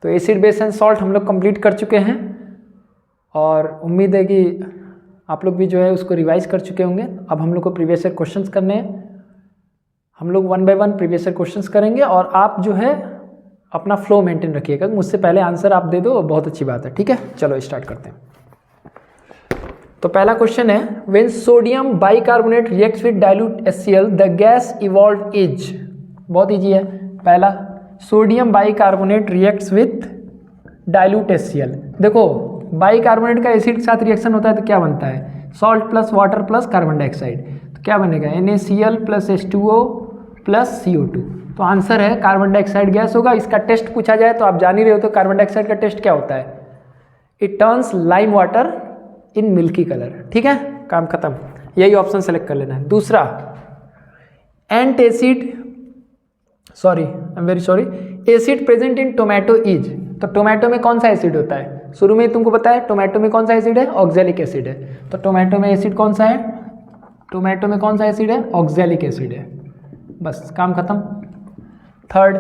तो acid base and salt हम लोग कंप्लीट कर चुके हैं और उम्मीद है कि आप लोग भी जो है उसको रिवाइज कर चुके होंगे। अब हम लोग को प्रीवियस ईयर क्वेश्चंस करने हैं। हम लोग 1 बाय 1 प्रीवियस ईयर क्वेश्चंस करेंगे और आप जो है अपना फ्लो मेंटेन रखिएगा। मुझसे पहले आंसर आप दे दो, बहुत अच्छी बात है। ठीक है, चलो स्टार्ट करते हैं। तो पहला क्वेश्चन है, when sodium bicarbonate reacts with dilute HCl the gas evolve is. बहुत ईजी है। पहला, sodium bicarbonate reacts with dilute HCl। देखो बाइकार्बोनेट का एसिड के साथ रिएक्शन होता है तो क्या बनता है, salt plus water plus carbon dioxide. तो क्या बनेगा, NaCl plus H2O plus CO2। तो आंसर है कार्बन डाइऑक्साइड गैस होगा। इसका टेस्ट पूछा जाए तो आप जान ही रहे हो, तो कार्बन डाइऑक्साइड का टेस्ट क्या होता है, it turns lime water in milky colour. ठीक है, काम खत्म। यही ऑप्शन सेलेक्ट कर लेना है। दूसरा, acid present in tomato is. तो टोमेटो में कौन सा एसिड होता है, शुरू में तुमको पता है टोमेटो में कौन सा एसिड है, ऑक्जेलिक एसिड है। तो टोमेटो में एसिड कौन सा है, टोमेटो में कौन सा एसिड है, ऑक्जेलिक एसिड है। बस काम खत्म। Third,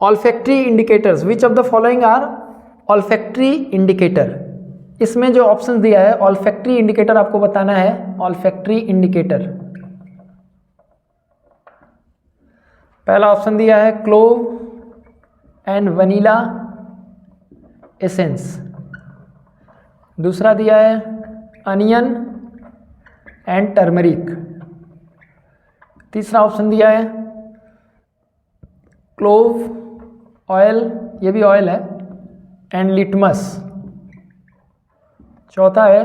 olfactory indicators, which of the following are olfactory indicator. इसमें जो ऑप्शन दिया है ऑल्फैक्टरी इंडिकेटर आपको बताना है। ऑल्फैक्टरी इंडिकेटर, पहला ऑप्शन दिया है क्लोव एंड वनीला एसेंस। दूसरा दिया है अनियन एंड टर्मरिक। तीसरा ऑप्शन दिया है क्लोव ऑयल, ये भी ऑयल है, एंड लिटमस। चौथा है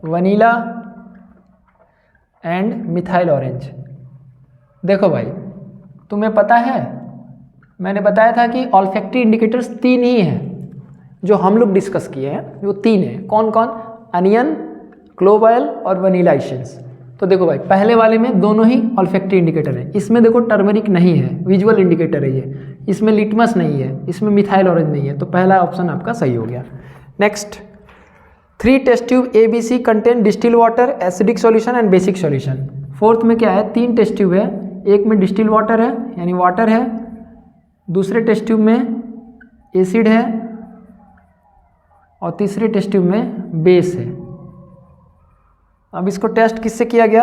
वनीला एंड मिथाइल ऑरेंज। देखो भाई, तुम्हें पता है मैंने बताया था कि ऑल्फैक्टरी इंडिकेटर्स 3 ही हैं जो हम लोग डिस्कस किए हैं। वो 3 हैं, कौन कौन, अनियन, क्लोव ऑयल और वनीला एसेंस। तो देखो भाई, पहले वाले में दोनों ही ऑल्फैक्टरी इंडिकेटर है। इसमें देखो टर्मरिक नहीं है, विजुअल इंडिकेटर है ये। इसमें लिटमस नहीं है, इसमें मिथाइल ऑरेंज नहीं है। तो पहला ऑप्शन आपका सही हो गया। Next, 3 test tube ABC contain distil water, acidic solution and basic solution. Fourth में क्या है, 3 टेस्ट ट्यूब है, एक में डिस्टिल वाटर है यानी वाटर है, दूसरे टेस्ट ट्यूब में एसिड है और तीसरे टेस्ट ट्यूब में बेस है। अब इसको टेस्ट किससे किया गया,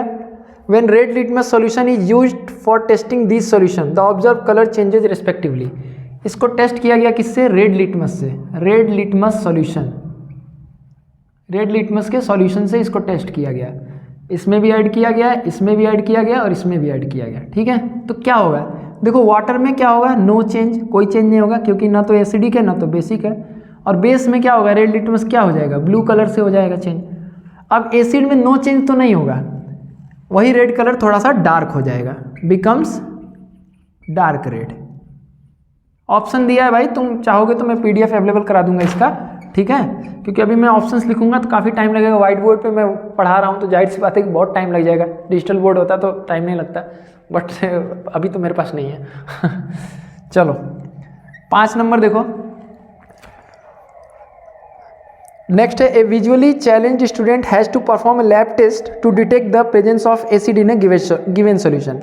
when red litmus solution is used for testing this solution the observe colour changes respectively. इसको टेस्ट किया गया किससे, रेड लिटमस से। Red litmus solution, red litmus के सॉल्यूशन से इसको टेस्ट किया गया। इसमें भी ऐड किया गया, इसमें भी ऐड किया गया और इसमें भी ऐड किया गया। ठीक है, तो क्या होगा, देखो वाटर में क्या होगा, नो चेंज, कोई चेंज नहीं होगा क्योंकि ना तो एसिडिक है ना तो बेसिक है। और बेस में क्या होगा, रेड लिटमस क्या हो जाएगा, ब्लू कलर से हो जाएगा चेंज। अब एसिड में नो चेंज तो नहीं होगा, वही रेड कलर थोड़ा सा डार्क हो जाएगा, बिकम्स डार्क रेड। ऑप्शन दिया है भाई, तुम चाहोगे तो मैं PDF अवेलेबल करा दूंगा इसका। ठीक है, क्योंकि अभी मैं ऑप्शंस लिखूंगा तो काफ़ी टाइम लगेगा। व्हाइट बोर्ड पे मैं पढ़ा रहा हूँ तो जाहिर सी बात है कि बहुत टाइम लग जाएगा। डिजिटल बोर्ड होता तो टाइम नहीं लगता, बट अभी तो मेरे पास नहीं है। चलो 5 नंबर देखो। नेक्स्ट है, a visually challenge student has to perform a lab test to detect the presence of acid in a given solution.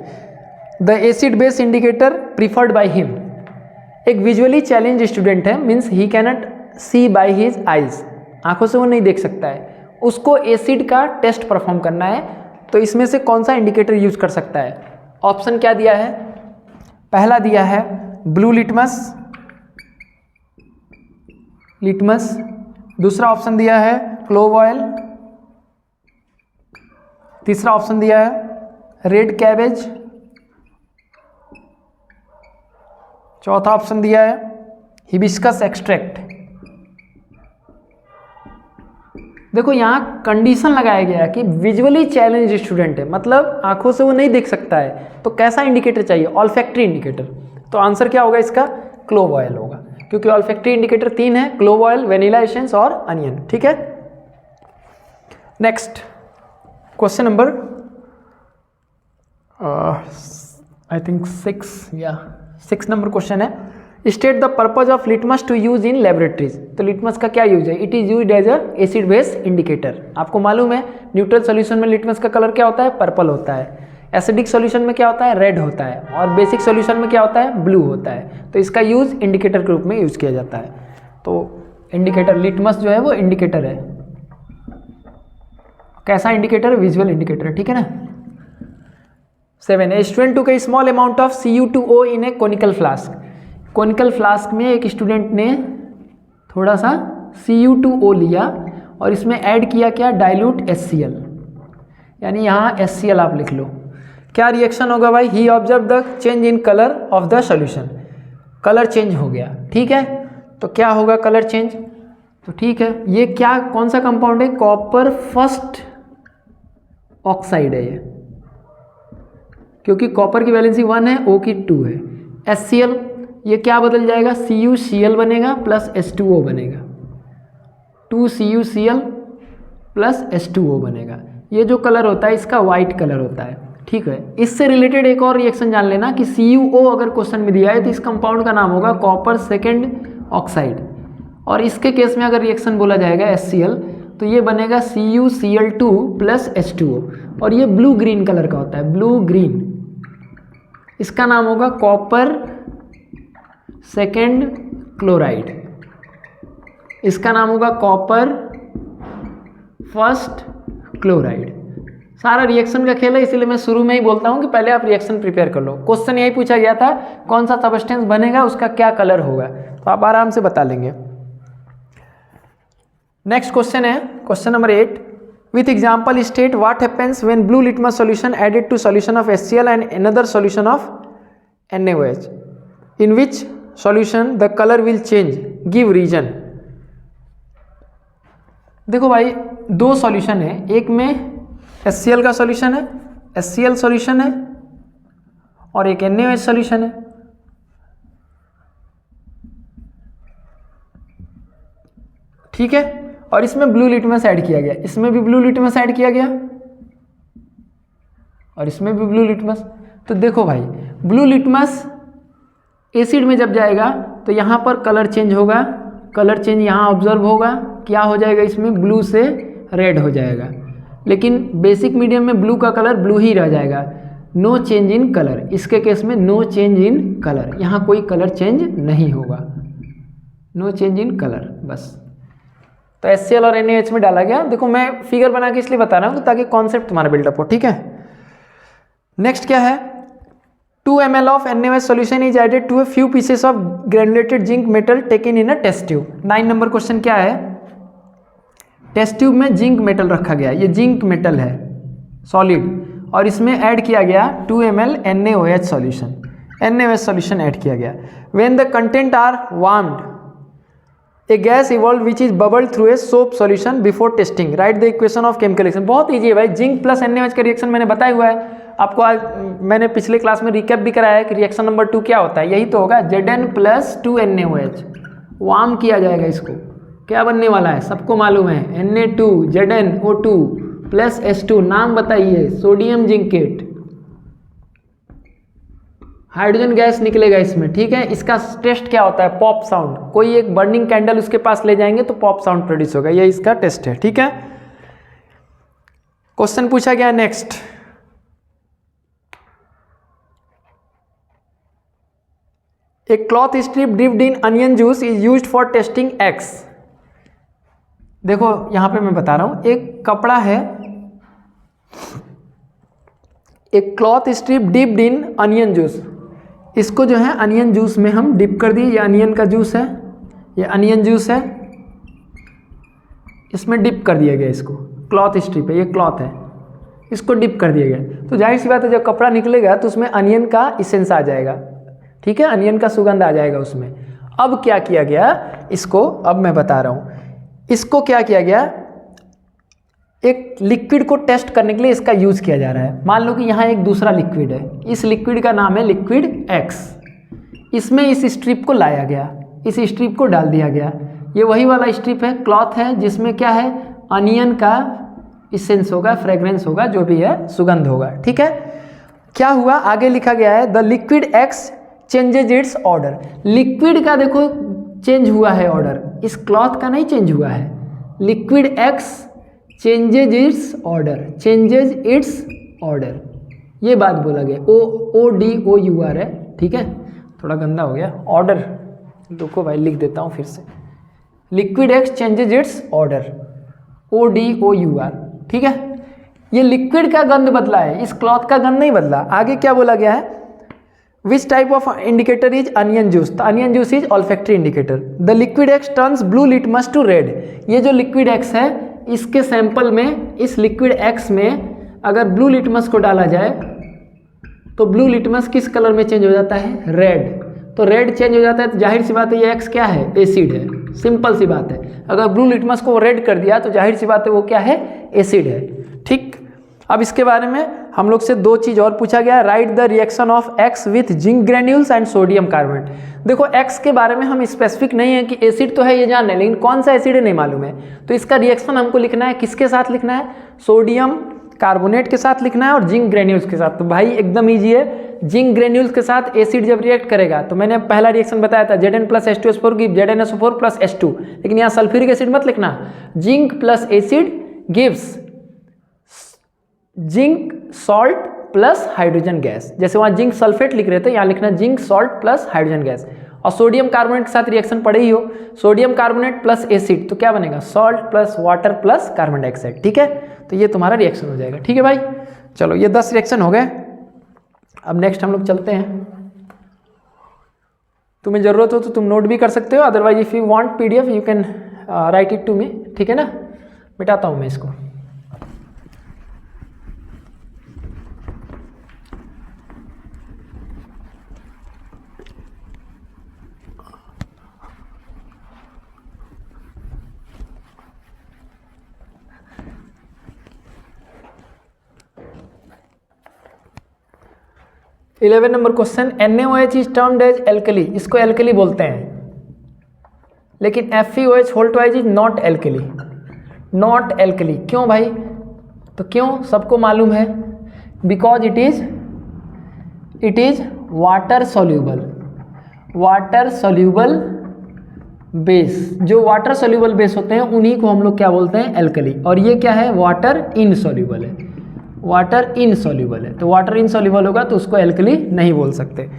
The acid base indicator preferred by him. एक विजुअली चैलेंज स्टूडेंट है, means he cannot see by his eyes, आंखों से वो नहीं देख सकता है, उसको एसिड का टेस्ट परफॉर्म करना है। तो इसमें से कौन सा इंडिकेटर यूज कर सकता है, ऑप्शन क्या दिया है, पहला दिया है ब्लू लिटमस, दूसरा ऑप्शन दिया है क्लोव ऑयल, तीसरा ऑप्शन दिया है रेड कैबेज, चौथा ऑप्शन दिया है हिबिस्कस एक्सट्रैक्ट। देखो यहाँ कंडीशन लगाया गया है कि विजुअली चैलेंज स्टूडेंट है, मतलब आंखों से वो नहीं देख सकता है, तो कैसा इंडिकेटर चाहिए, ऑल्फैक्टरी इंडिकेटर। तो आंसर क्या होगा इसका, क्लोव ऑयल होगा, क्योंकि ऑल्फैक्टरी इंडिकेटर 3 है, क्लोव ऑयल, वेनिला एसेंस और अनियन। ठीक है, next question number I think 6 number question है, state the purpose of litmus to use in laboratories. तो लिटमस का क्या यूज है, it is used as a acid base indicator. आपको मालूम है न्यूट्रल सोल्यूशन में लिटमस का कलर क्या होता है, पर्पल होता है। एसिडिक सॉल्यूशन में क्या होता है, रेड होता है, और बेसिक सॉल्यूशन में क्या होता है, ब्लू होता है। तो इसका यूज़ इंडिकेटर के रूप में यूज़ किया जाता है। तो इंडिकेटर, लिटमस जो है वो इंडिकेटर है। कैसा इंडिकेटर, विजुअल इंडिकेटर, ठीक है ना। 7, a student took A small amount of Cu2O in A conical flask. Conical flask में एक स्टूडेंट ने थोड़ा सा Cu2O लिया और इसमें ऐड किया क्या, डाइल्यूट HCl, यानी यहाँ HCl आप लिख लो। क्या रिएक्शन होगा भाई, he observe the change in colour of the solution, colour change हो गया, ठीक है। तो क्या होगा, कलर चेंज, तो ठीक है। ये क्या, कौन सा कंपाउंड है, कॉपर फर्स्ट ऑक्साइड है ये, क्योंकि कॉपर की वैलेंसी 1 है, O की 2 है। HCl ये क्या बदल जाएगा, CuCl बनेगा प्लस H2O बनेगा, 2CuCl प्लस H2O बनेगा। ये जो कलर होता है इसका वाइट कलर होता है, ठीक है। इससे रिलेटेड एक और रिएक्शन जान लेना कि CuO अगर क्वेश्चन में दिया है तो इस कंपाउंड का नाम होगा कॉपर सेकेंड ऑक्साइड, और इसके केस में अगर रिएक्शन बोला जाएगा HCl तो ये बनेगा CuCl2 प्लस H2O, और ये ब्लू ग्रीन कलर का होता है, ब्लू ग्रीन। इसका नाम होगा कॉपर सेकेंड क्लोराइड, इसका नाम होगा कॉपर फर्स्ट क्लोराइड। सारा रिएक्शन का खेल है, इसीलिए मैं शुरू में ही बोलता हूँ कि पहले आप रिएक्शन प्रिपेयर कर लो। क्वेश्चन यही पूछा गया था, कौन सा सबस्टेंस बनेगा, उसका क्या कलर होगा, तो आप आराम से बता लेंगे। नेक्स्ट क्वेश्चन है question number 8, with example state what happens when blue litmus solution added to solution of HCl and another solution of NaOH, in which solution the colour will change, give reason. देखो भाई, दो solution है, एक में HCl का solution है, HCl solution है, और एक NaOH सॉल्यूशन है। ठीक है, और इसमें ब्लू लिटमस ऐड किया गया, इसमें भी ब्लू लिटमस ऐड किया गया, और इसमें भी ब्लू लिटमस। तो देखो भाई, ब्लू लिटमस एसिड में जब जाएगा तो यहाँ पर कलर चेंज होगा, कलर चेंज यहाँ ऑब्जर्व होगा, क्या हो जाएगा, इसमें ब्लू से रेड हो जाएगा। लेकिन बेसिक मीडियम में ब्लू का कलर ब्लू ही रह जाएगा, नो चेंज इन कलर। इसके केस में नो चेंज इन कलर, यहाँ कोई कलर चेंज नहीं होगा, नो चेंज इन कलर बस। तो HCl और NaOH में डाला गया। देखो मैं फिगर बना के इसलिए बता रहा हूँ ताकि कॉन्सेप्ट तुम्हारा बिल्डअप हो, ठीक है। नेक्स्ट क्या है, 2 ml of NaOH solution is added to a few pieces of granulated zinc metal taken in a test tube। 9 number question क्या है, टेस्ट ट्यूब में जिंक मेटल रखा गया, ये जिंक मेटल है सॉलिड, और इसमें ऐड किया गया 2 ml NaOH solution, NaOH solution add किया गया। When the content are warmed a gas evolve which is bubbled through a soap solution before testing, write the equation of chemical reaction. बहुत easy है भाई, zinc plus NaOH का reaction मैंने बताया हुआ है आपको, आज मैंने पिछले क्लास में रिकैप भी कराया है कि रिएक्शन नंबर 2 क्या होता है, यही तो होगा, Zn प्लस 2 NaOH, वार्म किया जाएगा इसको, क्या बनने वाला है सबको मालूम है, Na2 ZnO2 प्लस H2, नाम बताइए, सोडियम जिंकेट, हाइड्रोजन गैस निकलेगा इसमें, ठीक है। इसका टेस्ट क्या होता है, पॉप साउंड, कोई एक बर्निंग कैंडल उसके पास ले जाएंगे तो पॉप साउंड प्रोड्यूस होगा, ये इसका टेस्ट है, ठीक है। क्वेश्चन पूछा गया next, A cloth strip dipped in onion juice is used for testing X। देखो यहां पे मैं बता रहा हूं, एक कपड़ा है, एक cloth strip dipped in onion juice, इसको जो है अनियन जूस में हम डिप कर दिए, ये अनियन का जूस है, ये अनियन जूस है, इसमें डिप कर दिया गया, इसको क्लॉथ स्ट्रिप है, ये क्लॉथ है, इसको डिप कर दिया गया। तो जाहिर सी बात है जब कपड़ा निकलेगा तो उसमें अनियन का इसेंस आ जाएगा, ठीक है, अनियन का सुगंध आ जाएगा उसमें। अब क्या किया गया इसको, अब मैं बता रहा हूँ, इसको क्या किया गया, एक लिक्विड को टेस्ट करने के लिए इसका यूज़ किया जा रहा है। मान लो कि यहाँ एक दूसरा लिक्विड है, इस लिक्विड का नाम है लिक्विड X, इसमें इस स्ट्रिप को लाया गया, इस स्ट्रिप को डाल दिया गया, ये वही वाला स्ट्रिप है, क्लॉथ है, जिसमें क्या है, अनियन का इसेंस होगा, फ्रेग्रेंस होगा, जो भी है सुगंध होगा, ठीक है। क्या हुआ, आगे लिखा गया है the liquid X changes it's order, liquid का देखो चेंज हुआ है ऑर्डर, इस क्लॉथ का नहीं चेंज हुआ है, liquid X changes it's order, changes it's order, ये बात बोला गया। ODOUR है, ठीक है, थोड़ा गंदा हो गया ऑर्डर, रुको भाई लिख देता हूँ फिर से। Liquid x changes it's order, ODOUR, ठीक है। ये लिक्विड का गंध बदला है, इस क्लॉथ का गंध नहीं बदला। आगे क्या बोला गया है, which type of indicator is onion juice, तो onion juice is olfactory indicator. The liquid X turns blue litmus to red, ये जो लिक्विड एक्स है इसके सैंपल में, इस लिक्विड एक्स में अगर ब्लू लिटमस को डाला जाए तो ब्लू लिटमस किस कलर में चेंज हो जाता है, रेड। तो रेड चेंज हो जाता है तो जाहिर सी बात है ये एक्स क्या है, एसिड है, सिंपल सी बात है। अगर ब्लू लिटमस को रेड कर दिया तो जाहिर सी बात है वो क्या है, एसिड है, ठीक। अब इसके बारे में हम लोग से दो चीज़ और पूछा गया, right the reaction of x with zinc granules and sodium carbonate. देखो एक्स के बारे में हम स्पेसिफिक नहीं है कि एसिड तो है ये जान है, लेकिन कौन सा एसिड है नहीं मालूम है, तो इसका रिएक्शन हमको लिखना है, किसके साथ लिखना है, सोडियम कार्बोनेट के साथ लिखना है और जिंक ग्रेन्यूल्स के साथ। तो भाई एकदम ईजी है, जिंक ग्रेन्यूल्स के साथ एसिड जब रिएक्ट करेगा तो मैंने पहला रिएक्शन बताया था, Zn plus H2SO4 give ZnSO4 plus H2, लेकिन यहाँ सल्फ्यूरिक एसिड मत लिखना, zinc plus acid gives zinc salt plus hydrogen gas. जैसे वहाँ जिंक सल्फेट लिख रहे थे, यहाँ लिखना zinc salt plus hydrogen gas. और सोडियम कार्बोनेट के साथ रिएक्शन पड़े ही हो, सोडियम कार्बोनेट प्लस एसिड, तो क्या बनेगा, salt plus water plus carbon dioxide, ठीक है। तो ये तुम्हारा रिएक्शन हो जाएगा, ठीक है भाई। चलो ये 10 रिएक्शन हो गए। अब नेक्स्ट हम लोग चलते हैं। तुम्हें ज़रूरत हो तो तुम नोट भी कर सकते हो, otherwise if you want PDF you can write it to me, ठीक है ना। मिटाता हूँ मैं इसको। Eleven number question, NaOH is termed as alkali, इसको एल्कली बोलते हैं, लेकिन FeOH whole twice is not alkali, not alkali. क्यों भाई, तो क्यों सबको मालूम है, because it is water soluble, water soluble base. जो वाटर सोल्यूबल बेस होते हैं उन्हीं को हम लोग क्या बोलते हैं, एल्कली। और ये क्या है, वाटर इनसोल्यूबल है, वाटर इनसोल्यूबल है। तो वाटर इनसोल्यूबल होगा तो उसको एल्कली नहीं बोल सकते।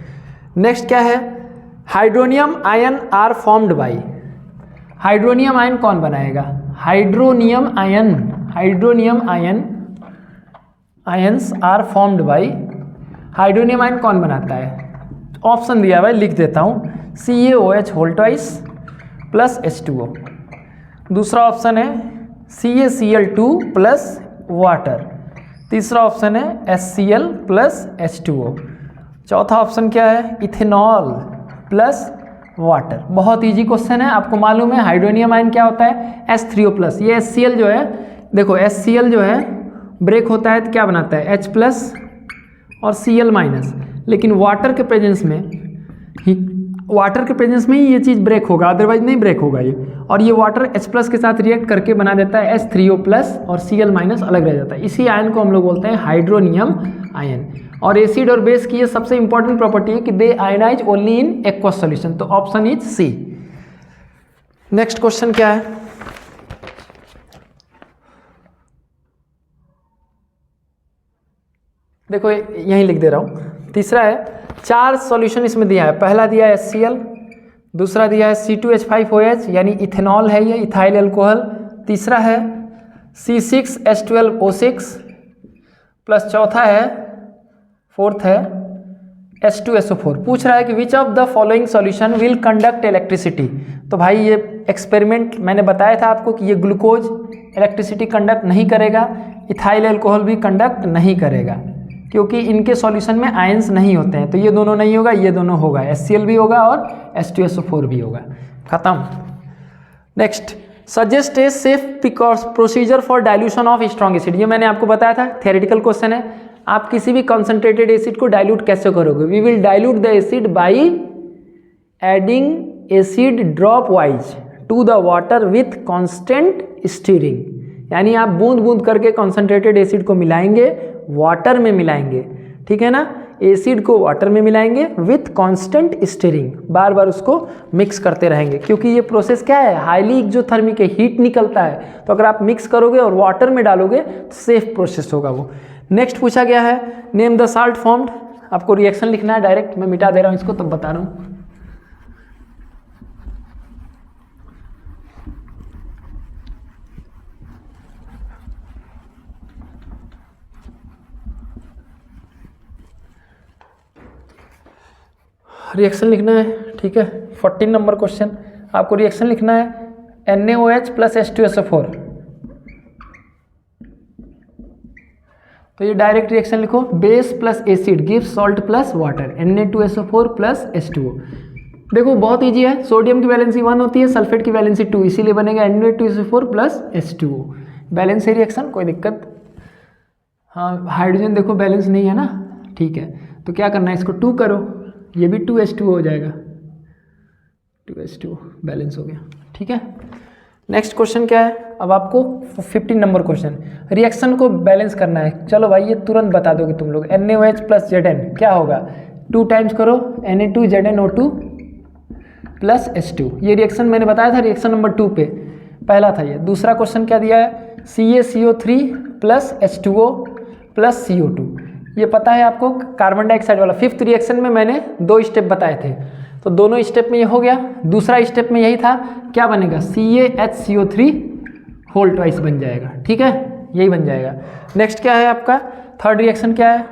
नेक्स्ट क्या है, hydronium ion are formed by, hydronium ion कौन बनाएगा, hydronium ion, hydronium ion, ions are formed by, hydronium ion कौन बनाता है, ऑप्शन दिया हुआ है लिख देता हूँ, CaOH whole twice plus H2O। दूसरा ऑप्शन है CaCl2 प्लस वाटर। तीसरा ऑप्शन है HCl प्लस H2O। चौथा ऑप्शन क्या है, इथेनॉल प्लस वाटर। बहुत इजी क्वेश्चन है, आपको मालूम है हाइड्रोनियम आयन क्या होता है, H3O प्लस। ये HCl जो है, देखो HCl जो है ब्रेक होता है तो क्या बनाता है, H प्लस और Cl माइनस, लेकिन वाटर के प्रेजेंस में ही, वाटर के प्रेजेंस में ही ये चीज़ ब्रेक होगा, अदरवाइज नहीं ब्रेक होगा ये। और ये वाटर H प्लस के साथ रिएक्ट करके बना देता है H3O प्लस और Cl माइनस अलग रह जाता है। इसी आयन को हम लोग बोलते हैं हाइड्रोनियम आयन। और एसिड और बेस की ये सबसे इंपॉर्टेंट प्रॉपर्टी है कि they ionize only in aqueous solution. तो option is C. Next question क्या है, देखो यहीं लिख दे रहा हूँ। तीसरा है, 4 सॉल्यूशन इसमें दिया है। पहला दिया है HCl, दूसरा दिया है C2H5OH यानी इथेनॉल है ये, इथाइल अल्कोहल। तीसरा है C6H12O6 प्लस चौथा है, फोर्थ है H2SO4। पूछ रहा है कि विच of the following solution will conduct electricity. तो भाई ये एक्सपेरिमेंट मैंने बताया था आपको कि ये ग्लूकोज इलेक्ट्रिसिटी कंडक्ट नहीं करेगा, इथाइल अल्कोहल भी कंडक्ट नहीं करेगा, क्योंकि इनके सॉल्यूशन में आयंस नहीं होते हैं। तो ये दोनों नहीं होगा, ये दोनों होगा, HCl भी होगा और H2SO4 भी होगा। खत्म। Next, suggest a safe procedure for dilution of strong acid. ये मैंने आपको बताया था, थियोरेटिकल क्वेश्चन है। आप किसी भी कंसंट्रेटेड एसिड को डाइल्यूट कैसे करोगे, we will dilute the acid by adding acid drop wise to the water with constant stirring. यानी आप बूंद बूंद करके कंसंट्रेटेड एसिड को मिलाएंगे, वाटर में मिलाएंगे, ठीक है ना, एसिड को वाटर में मिलाएंगे विथ कांस्टेंट स्टीरिंग, बार बार उसको मिक्स करते रहेंगे, क्योंकि ये प्रोसेस क्या है, हाईली एक्सोथर्मिक है, हीट निकलता है। तो अगर आप मिक्स करोगे और वाटर में डालोगे तो सेफ प्रोसेस होगा वो। नेक्स्ट पूछा गया है नेम द साल्ट फॉर्म्ड, आपको रिएक्शन लिखना है डायरेक्ट, मैं मिटा दे रहा हूँ इसको तब बता रहा हूँ। रिएक्शन लिखना है, ठीक है। 14 नंबर क्वेश्चन, आपको रिएक्शन लिखना है NaOH प्लस H2SO4। तो ये डायरेक्ट रिएक्शन लिखो, base plus acid gives salt plus water, Na2SO4 plus H2O। देखो बहुत इजी है, सोडियम की वैलेंसी 1 होती है, सल्फेट की वैलेंसी 2, इसीलिए बनेगा Na2SO4 प्लस H2O। बैलेंस है रिएक्शन, कोई दिक्कत। हाँ हाइड्रोजन देखो बैलेंस नहीं है ना, ठीक है। तो क्या करना है, इसको 2 करो, ये भी 2H2O हो जाएगा, 2H2O बैलेंस हो गया, ठीक है। नेक्स्ट क्वेश्चन क्या है, अब आपको 15 नंबर क्वेश्चन, रिएक्शन को बैलेंस करना है। चलो भाई ये तुरंत बता दोगे तुम लोग, NaOH प्लस Zn क्या होगा, 2 टाइम्स करो Na2ZnO2 प्लस H2। ये रिएक्शन मैंने बताया था रिएक्शन नंबर 2 पे, पहला था ये। दूसरा क्वेश्चन क्या दिया है, CaCO3 plus H2O plus CO2, ये पता है आपको, कार्बन डाइऑक्साइड वाला। 5th रिएक्शन में मैंने 2 स्टेप बताए थे, तो दोनों स्टेप में ये हो गया। दूसरा स्टेप में यही था, क्या बनेगा, CaHCO3 होल ट्वाइस बन जाएगा, ठीक है, यही बन जाएगा। नेक्स्ट क्या है आपका, थर्ड रिएक्शन क्या है,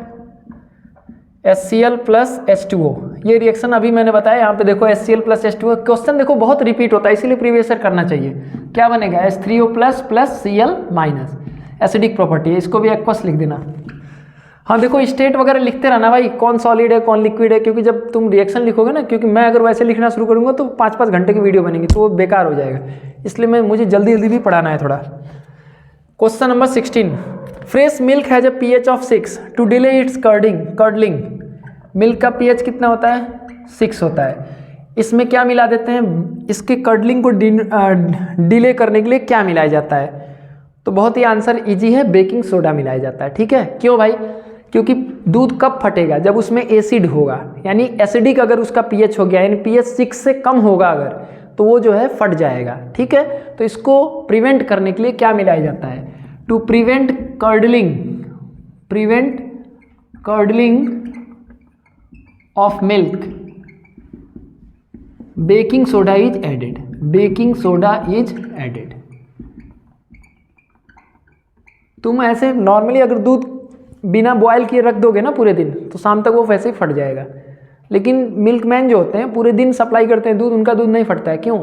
HCl प्लस H2O। ये रिएक्शन अभी मैंने बताया, यहाँ पे देखो HCl प्लस H2O। क्वेश्चन देखो बहुत रिपीट होता है, इसीलिए प्रीवियस ईयर करना चाहिए। क्या बनेगा, H3O plus plus Cl minus, acidic property है, इसको भी एक्वस लिख देना। हाँ देखो स्टेट वगैरह लिखते रहना भाई, कौन सॉलिड है कौन लिक्विड है, क्योंकि जब तुम रिएक्शन लिखोगे ना, क्योंकि मैं अगर वैसे लिखना शुरू करूँगा तो 5-5 घंटे की वीडियो बनेगी, तो वो बेकार हो जाएगा, इसलिए मुझे जल्दी जल्दी भी पढ़ाना है थोड़ा। Question number 16, fresh milk has a pH of 6 to delay its curdling. Milk का pH कितना होता है, 6 होता है। इसमें क्या मिला देते हैं, इसके कर्डलिंग को डिले करने के लिए क्या मिलाया जाता है, तो बहुत ही आंसर इजी है, बेकिंग सोडा मिलाया जाता है, ठीक है। क्यों भाई, क्योंकि दूध कब फटेगा, जब उसमें एसिड होगा, यानी एसिडिक अगर उसका pH हो गया, यानी pH 6 से कम होगा अगर, तो वो जो है फट जाएगा, ठीक है। तो इसको प्रिवेंट करने के लिए क्या मिलाया जाता है, to prevent curdling of milk, baking soda is added, baking soda is added. तुम ऐसे नॉर्मली अगर दूध बिना बॉयल किए रख दोगे ना पूरे दिन, तो शाम तक वो वैसे ही फट जाएगा। लेकिन मिल्कमैन जो होते हैं पूरे दिन सप्लाई करते हैं दूध, उनका दूध नहीं फटता है। क्यों,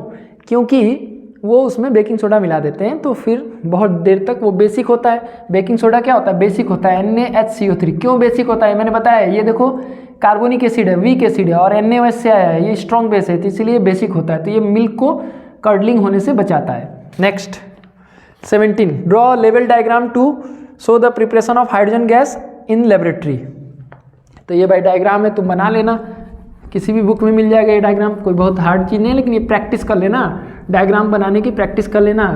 क्योंकि वो उसमें बेकिंग सोडा मिला देते हैं, तो फिर बहुत देर तक वो बेसिक होता है। बेकिंग सोडा क्या होता है, बेसिक होता है, NaHCO3। क्यों बेसिक होता है, मैंने बताया, ये देखो कार्बोनिक एसिड है, वीक एसिड है, और NaOH से आया है, ये स्ट्रॉन्ग बेस है, तो इसीलिए बेसिक होता है, तो ये मिल्क को कर्डलिंग होने से बचाता है। नेक्स्ट 17, ड्रॉ लेवल diagram to show the preparation of hydrogen gas in laboratory. तो ये भाई डायग्राम है, तुम बना लेना, किसी भी बुक में मिल जाएगा ये डायग्राम, कोई बहुत हार्ड चीज़ नहीं है, लेकिन ये प्रैक्टिस कर लेना, डायग्राम बनाने की प्रैक्टिस कर लेना।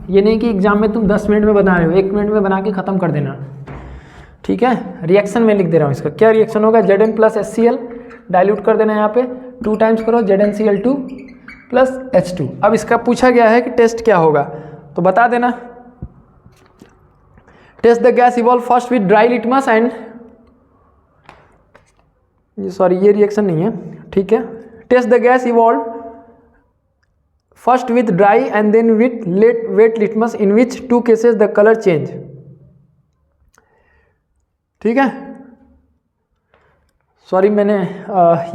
ये नहीं कि एग्जाम में तुम 10 मिनट में बना रहे हो, 1 मिनट में बना के ख़त्म कर देना, ठीक है। रिएक्शन में लिख दे रहा हूँ, इसका क्या रिएक्शन होगा, Zn प्लस HCl डाइल्यूट कर देना, यहाँ पे 2 टाइम्स करो, ZnCl2 प्लस H2। अब इसका पूछा गया है कि टेस्ट क्या होगा, तो बता देना। Test the gas evolve first with dry litmus and, sorry ये रिएक्शन नहीं है, ठीक है। Test the gas evolve first with dry and then with wet litmus in which 2 cases the colour change, ठीक है। सॉरी मैंने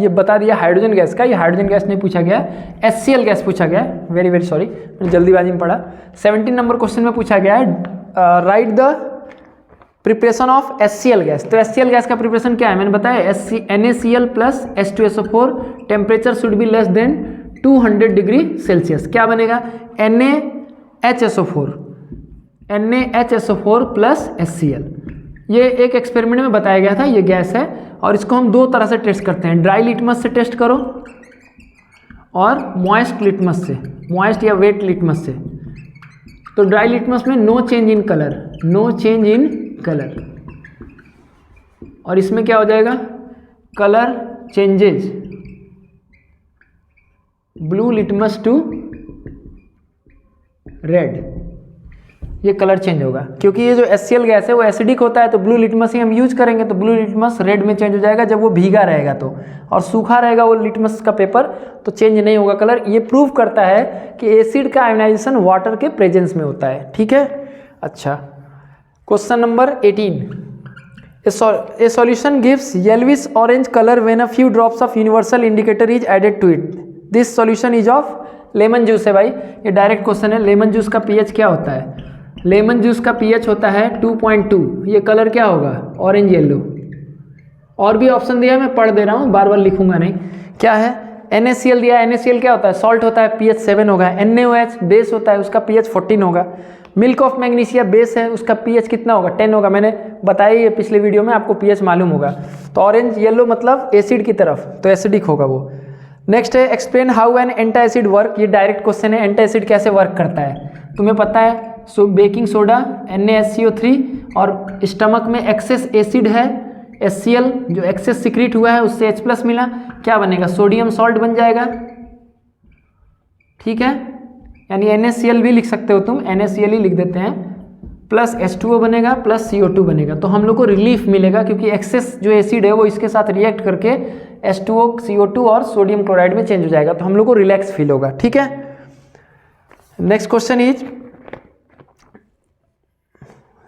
ये बता दिया हाइड्रोजन गैस का, ये हाइड्रोजन गैस नहीं पूछा गया, HCl गैस पूछा गया है, वेरी वेरी सॉरी, मैंने जल्दीबाजी में पढ़ा। 17 नंबर क्वेश्चन में पूछा गया है, right the preparation of HCl gas. तो HCl गैस का प्रिपरेशन क्या है, मैंने बताया, NaCl plus H2SO4, temperature should be less than 200 degree Celsius. क्या बनेगा, NaHSO4 प्लस HCl। ये एक एक्सपेरिमेंट में बताया गया था, ये गैस है, और इसको हम 2 तरह से टेस्ट करते हैं, ड्राई लिटमस से टेस्ट करो और मॉइस्ट लिटमस से, मॉइस्ट या वेट लिटमस से। तो ड्राई लिटमस में no change in colour, no change in colour, और इसमें क्या हो जाएगा, colour changes, blue litmus to red. ये कलर चेंज होगा, क्योंकि ये जो HCl गैस है वो एसिडिक होता है, तो ब्लू लिटमस ही हम यूज करेंगे, तो ब्लू लिटमस रेड में चेंज हो जाएगा जब वो भीगा रहेगा तो, और सूखा रहेगा वो लिटमस का पेपर तो चेंज नहीं होगा कलर। ये प्रूव करता है कि एसिड का आयोनाइजेशन वाटर के प्रेजेंस में होता है। ठीक है, अच्छा question number 18, a solution gives yellowish orange color when a few drops of universal indicator is added to it. This solution is of lemon juice है भाई, ये डायरेक्ट क्वेश्चन है। लेमन जूस का पीएच क्या होता है? लेमन जूस का pH होता है 2.2। ये कलर क्या होगा? Orange yellow. और भी ऑप्शन दिया है, मैं पढ़ दे रहा हूँ, बार बार लिखूंगा नहीं। क्या है? NaCl दिया है, NaCl क्या होता है? सॉल्ट होता है, pH 7 होगा। NaOH बेस होता है, उसका pH 14 होगा। मिल्क ऑफ मैग्नीशिया बेस है, उसका pH कितना होगा? 10 होगा। मैंने बताया ये पिछले वीडियो में, आपको pH मालूम होगा। तो ऑरेंज येलो मतलब एसिड की तरफ, तो एसिडिक होगा वो। नेक्स्ट है explain how an antacid work. ये डायरेक्ट क्वेश्चन है, एंटासिड कैसे वर्क करता है तुम्हें पता है? सो बेकिंग सोडा NaSCO3 और स्टमक में एक्सेस एसिड है HCl, जो एक्सेस सिक्रीट हुआ है उससे H+ मिला, क्या बनेगा? सोडियम सॉल्ट बन जाएगा। ठीक है, यानी NaCl भी लिख सकते हो तुम, NaCl ही लिख देते हैं, प्लस H2O बनेगा प्लस CO2 बनेगा। तो हम लोग को रिलीफ मिलेगा, क्योंकि एक्सेस जो एसिड है वो इसके साथ रिएक्ट करके H2O, CO2 और सोडियम क्लोराइड में चेंज हो जाएगा, तो हम लोग को रिलैक्स फील होगा। ठीक है, नेक्स्ट क्वेश्चन इज,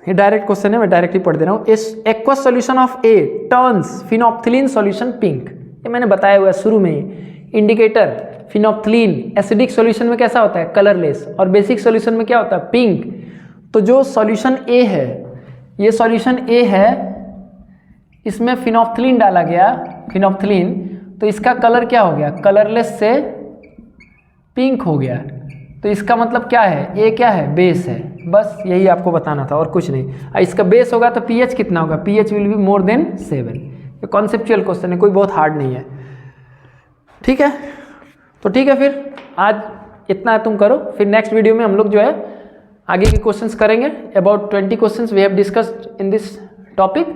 ये डायरेक्ट क्वेश्चन है, मैं डायरेक्टली पढ़ दे रहा हूँ। Aqueous solution of A turns phenolphthalein solution pink. ये मैंने बताया हुआ है शुरू में ही। इंडिकेटर फिनोप्थिलीन एसिडिक सॉल्यूशन में कैसा होता है? कलरलेस, और बेसिक सॉल्यूशन में क्या होता है? पिंक। तो जो सॉल्यूशन A है, ये सॉल्यूशन A है, इसमें फिनोप्थिलीन डाला गया, फिनोप्थिलीन, तो इसका कलर क्या हो गया? कलरलेस से पिंक हो गया। तो इसका मतलब क्या है? A क्या है? बेस है। बस यही आपको बताना था और कुछ नहीं। इसका बेस होगा तो pH कितना होगा? pH will be more than 7। ये कॉन्सेप्चुअल क्वेश्चन है, कोई बहुत हार्ड नहीं है। ठीक है, तो ठीक है, फिर आज इतना तुम करो, फिर नेक्स्ट वीडियो में हम लोग जो है आगे के क्वेश्चंस करेंगे। About 20 questions we have discussed in this topic.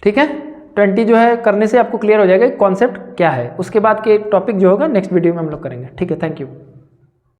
ठीक है, 20 जो है करने से आपको क्लियर हो जाएगा कॉन्सेप्ट क्या है। उसके बाद के टॉपिक जो होगा नेक्स्ट वीडियो में हम लोग करेंगे। ठीक है, थैंक यू।